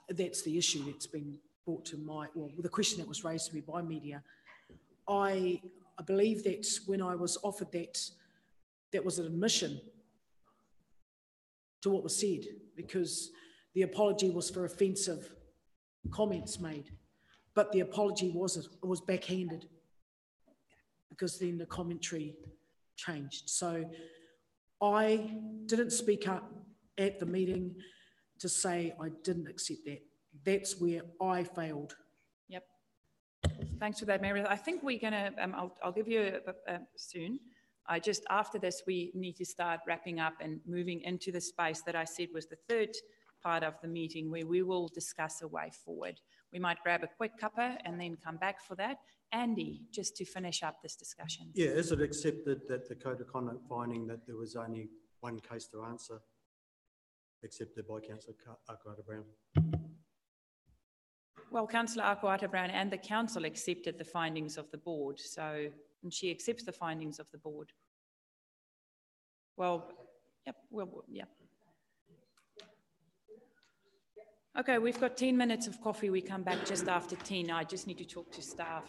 That's the issue that's been brought to my, well, the question that was raised to me by media. I believe that when I was offered that, that was an admission to what was said, because the apology was for offensive comments made, but the apology was backhanded because then the commentary changed. So I didn't speak up at the meeting to say I didn't accept that. That's where I failed. Yep. Thanks for that, Meredith. I think we're going to, I'll give you soon. After this, we need to start wrapping up and moving into the space that I said was the third part of the meeting, where we will discuss a way forward. We might grab a quick cuppa and then come back for that. Andy, just to finish up this discussion. Yeah, is it accepted that the code of conduct finding that there was only one case to answer, accepted by Councillor Arkwright-Brown? Well, Councillor Arkwright-Brown and the council accepted the findings of the board, so, and she accepts the findings of the board. Well, yep, yep. Okay, we've got 10 minutes of coffee. We come back just after 10. I just need to talk to staff.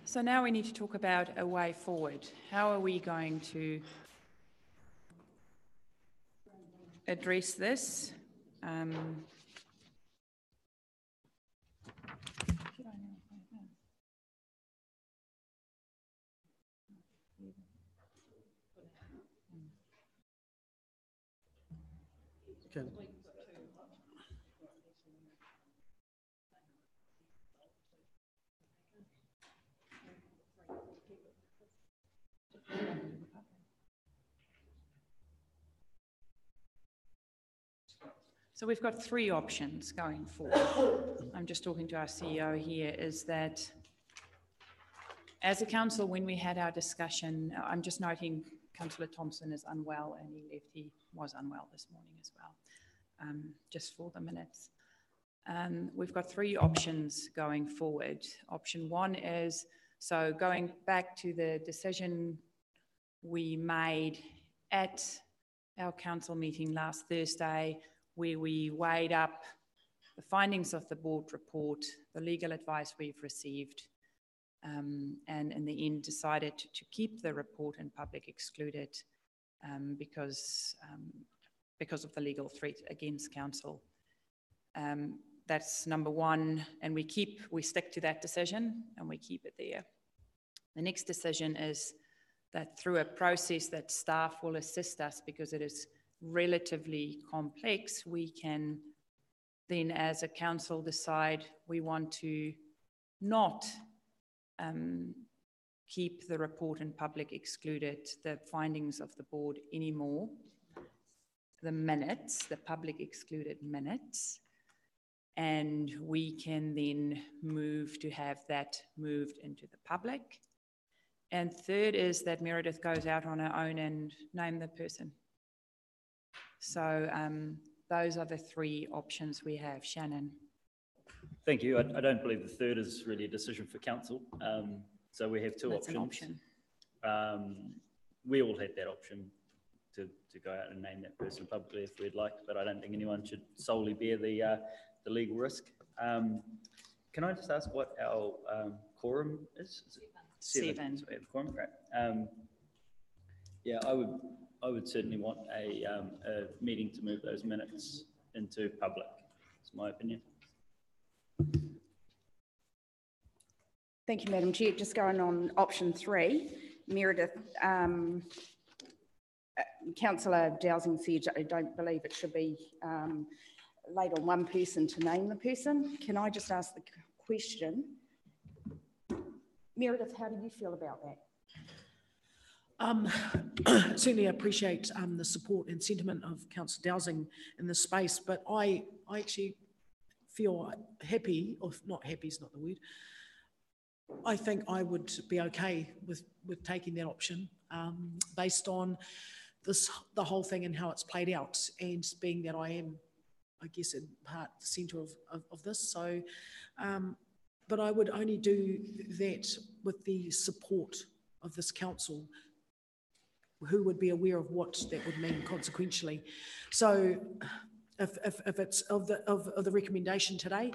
So now we need to talk about a way forward. How are we going to address this? Okay. So we've got three options going forward. I'm just talking to our CEO here, is that as a council, when we had our discussion, I'm just noting Councillor Thompson is unwell and he left. He was unwell this morning as well, just for the minutes. We've got three options going forward. Option one is, so going back to the decision we made at our council meeting last Thursday, where we weighed up the findings of the board report, the legal advice we've received, and in the end decided to keep the report and public excluded because of the legal threat against council. That's number one, and we stick to that decision and we keep it there. The next decision is that through a process that staff will assist us, because it is relatively complex, we can then as a council decide we want to not keep the report and public excluded, the findings of the board anymore, the minutes, the public excluded minutes, and we can then move to have that moved into the public. And third is that Meredith goes out on her own and name the person. So those are the three options we have. Shannon. Thank you. I don't believe the third is really a decision for council. So we have two That's options. An option. We all had that option to go out and name that person publicly if we'd like, but I don't think anyone should solely bear the legal risk. Can I just ask what our quorum is? Is it seven? So we have quorum, great. Yeah, I would certainly want a meeting to move those minutes into public. That's my opinion. Thank you, Madam Chair. Just going on option three, Meredith, Councillor Dowsing said, I don't believe it should be laid on one person to name the person. Can I just ask the question? Meredith, how do you feel about that? Certainly appreciate the support and sentiment of Councillor Dowsing in this space, but I actually feel happy, or not happy is not the word. I think I would be okay with taking that option based on the whole thing and how it's played out, and being that I am, I guess, in part the centre of this. So, but I would only do that with the support of this council, who would be aware of what that would mean consequentially. So if it's of the recommendation today,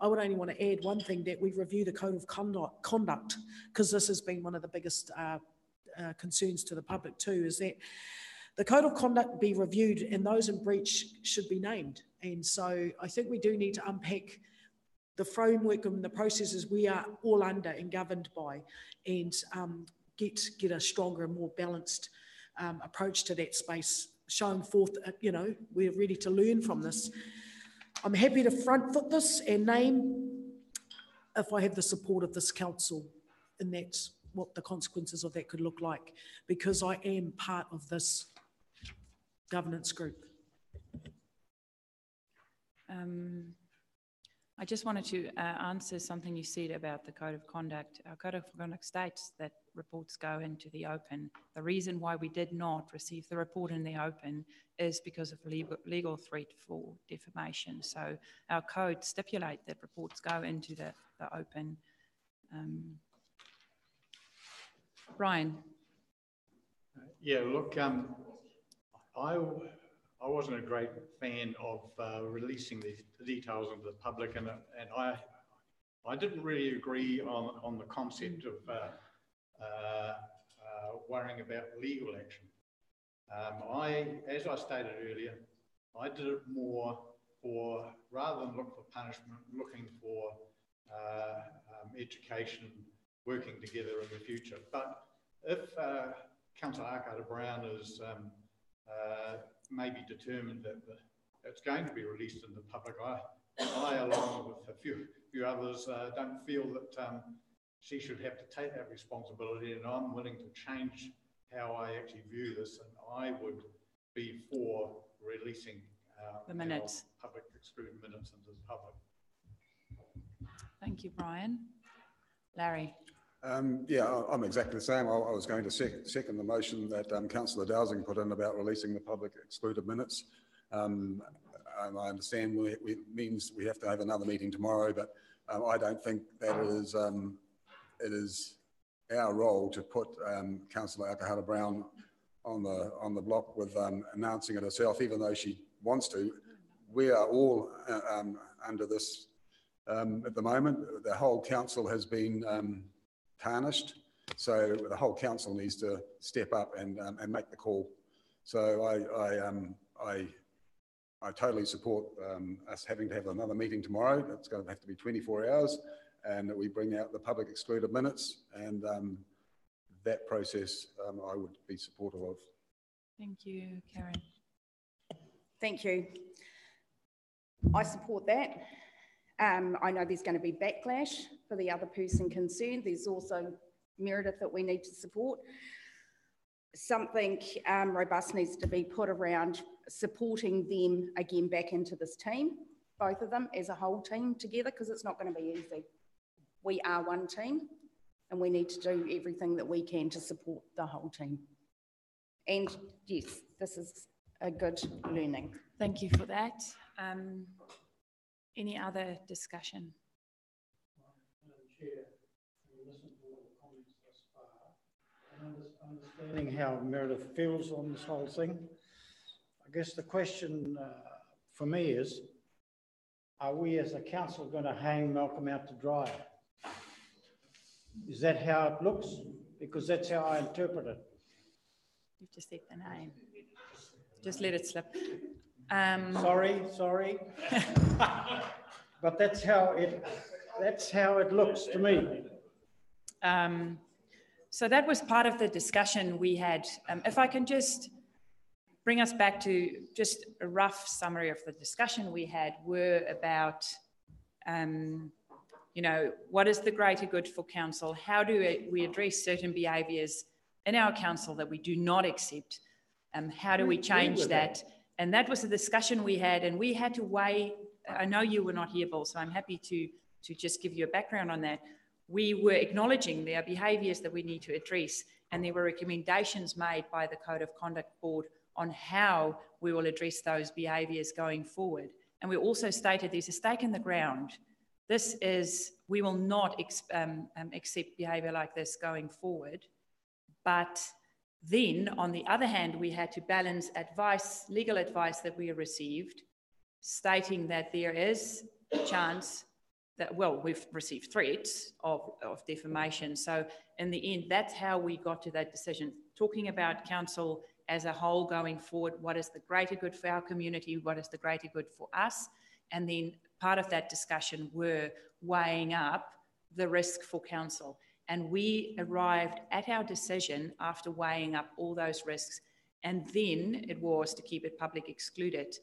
I would only want to add one thing, that we review the code of conduct, because this has been one of the biggest concerns to the public too, is that the code of conduct be reviewed and those in breach should be named. And so I think we do need to unpack the framework and the processes we are all under and governed by, and get a stronger and more balanced approach to that space, showing forth, we're ready to learn from this. I'm happy to front foot this and name if I have the support of this council, and that's what the consequences of that could look like, because I am part of this governance group. I just wanted to answer something you said about the Code of Conduct. Our Code of Conduct states that reports go into the open. The reason why we did not receive the report in the open is because of legal threat for defamation. So our code stipulate that reports go into the open. Brian. Yeah, look, I wasn't a great fan of releasing the details of the public, and I didn't really agree on the concept of worrying about legal action. As I stated earlier, I did it more for, rather than look for punishment, looking for education, working together in the future. But if Councillor Akara-Brown is maybe determined that it's going to be released in the public, I along with a few others, don't feel that she should have to take that responsibility, and I'm willing to change how I actually view this, and I would be for releasing the minutes, public excluded minutes into the public. Thank you, Brian. Larry. Yeah, I'm exactly the same. I was going to second the motion that Councillor Dowsing put in about releasing the public excluded minutes. I understand it means we have to have another meeting tomorrow, but I don't think that it is our role to put Councillor Akahara-Brown on the block with announcing it herself, even though she wants to. We are all under this at the moment. The whole council has been tarnished, so the whole council needs to step up and make the call. So I totally support us having to have another meeting tomorrow. It's going to have to be 24 hours, and that we bring out the public excluded minutes, and that process I would be supportive of. Thank you, Karen. Thank you. I support that. I know there's going to be backlash for the other person concerned. There's also Meredith that we need to support. Something robust needs to be put around supporting them again back into this team, both of them as a whole team together, because it's not going to be easy. We are one team, and we need to do everything that we can to support the whole team. And yes, this is a good learning. Thank you for that. Any other discussion? Madam Chair, we listened to all the comments thus far, and understanding how Meredith feels on this whole thing. I guess the question for me is, are we as a council going to hang Malcolm out to dry? Is that how it looks? Because that's how I interpret it. You've just said the name. Just let it slip. Sorry. But that's how it looks to me. So that was part of the discussion we had. If I can just bring us back to just a rough summary of the discussion we had were about, you know, what is the greater good for council? How do we address certain behaviours in our council that we do not accept? How do we change that? And that was the discussion we had, and we had to weigh. I know you were not here, Bill, so I'm happy to just give you a background on that. We were acknowledging there are behaviours that we need to address, and there were recommendations made by the Code of Conduct Board on how we will address those behaviours going forward. And we also stated there's a stake in the ground. This is, we will not accept behaviour like this going forward. But then, on the other hand, we had to balance advice, legal advice that we received, stating that there is a chance that, well, we've received threats of defamation. So in the end, that's how we got to that decision, talking about council as a whole going forward, what is the greater good for our community, what is the greater good for us, and then part of that discussion were weighing up the risk for council. And we arrived at our decision after weighing up all those risks, and then it was to keep it public excluded.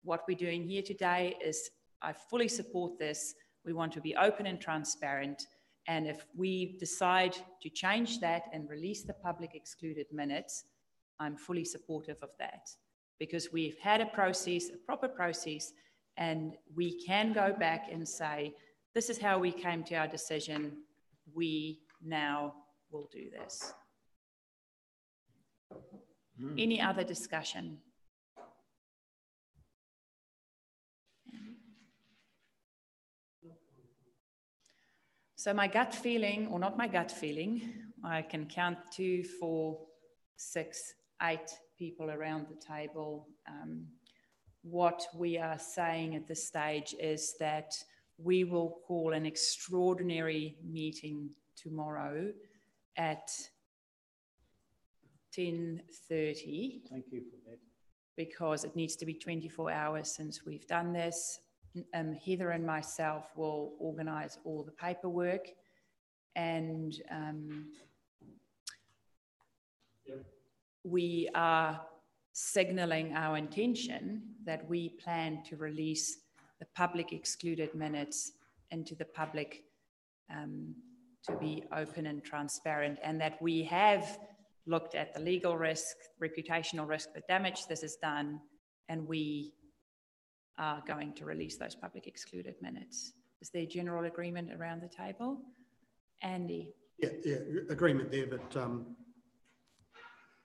What we're doing here today is, I fully support this. We want to be open and transparent, and if we decide to change that and release the public excluded minutes, I'm fully supportive of that, because we've had a process, a proper process, and we can go back and say, this is how we came to our decision. We now will do this. Any other discussion? So my gut feeling, or not my gut feeling, I can count 2, 4, 6, 8 people around the table. What we are saying at this stage is that we will call an extraordinary meeting tomorrow at 10:30. Thank you for that. Because it needs to be 24 hours since we've done this. Heather and myself will organise all the paperwork, and we are signalling our intention that we plan to release the public excluded minutes into the public to be open and transparent, and that we have looked at the legal risk, reputational risk, the damage this has done, and we are going to release those public excluded minutes. Is there general agreement around the table? Andy? Yeah, agreement there, but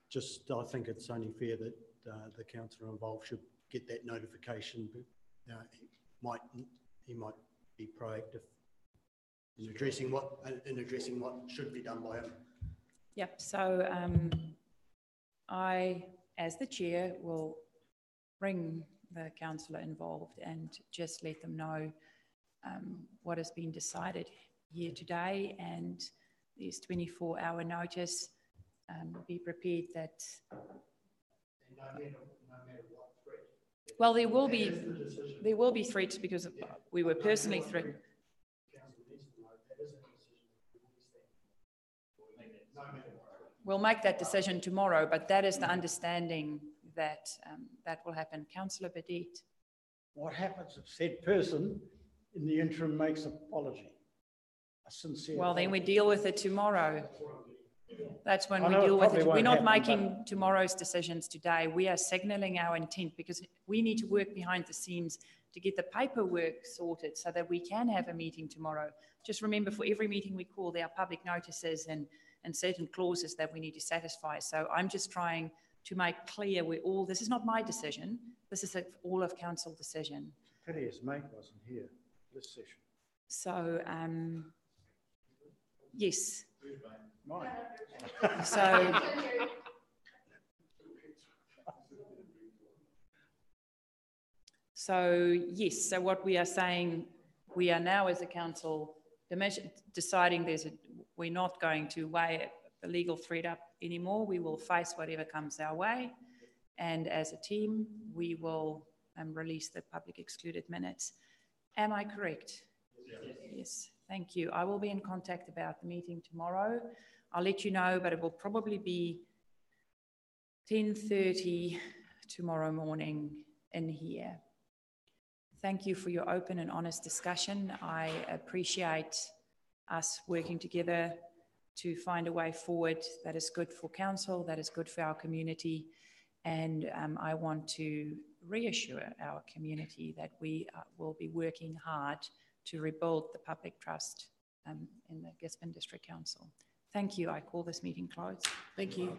just I think it's only fair that the councillor involved should get that notification. But he might be proactive in addressing what should be done by him. Yep, so I, as the chair, will ring the councillor involved and just let them know what has been decided here today, and there's 24-hour notice. Be prepared that... Well, there will be threats because we were personally threatened. We'll make that decision tomorrow, but that is the understanding that that will happen. Councillor Badette. What happens if said person in the interim makes an apology? A sincere Well, apology. then we deal with it tomorrow. That's when we deal with it. We're not making tomorrow's decisions today. We are signalling our intent because we need to work behind the scenes to get the paperwork sorted so that we can have a meeting tomorrow. Just remember, for every meeting we call, there are public notices and certain clauses that we need to satisfy. So I'm just trying to make clear this is not my decision. This is all of council decision. Pity his mate wasn't here this session. So, yes. Mine. So yes, so what we are saying, we are now as a council deciding we're not going to weigh the legal threat up anymore. We will face whatever comes our way. And as a team, we will release the public excluded minutes. Am I correct? Yes, thank you. I will be in contact about the meeting tomorrow. I'll let you know, but it will probably be 10:30 tomorrow morning in here. Thank you for your open and honest discussion. I appreciate us working together to find a way forward that is good for council, that is good for our community. And I want to reassure our community that we will be working hard to rebuild the public trust in the Gisborne District Council. Thank you. I call this meeting closed. Thank you.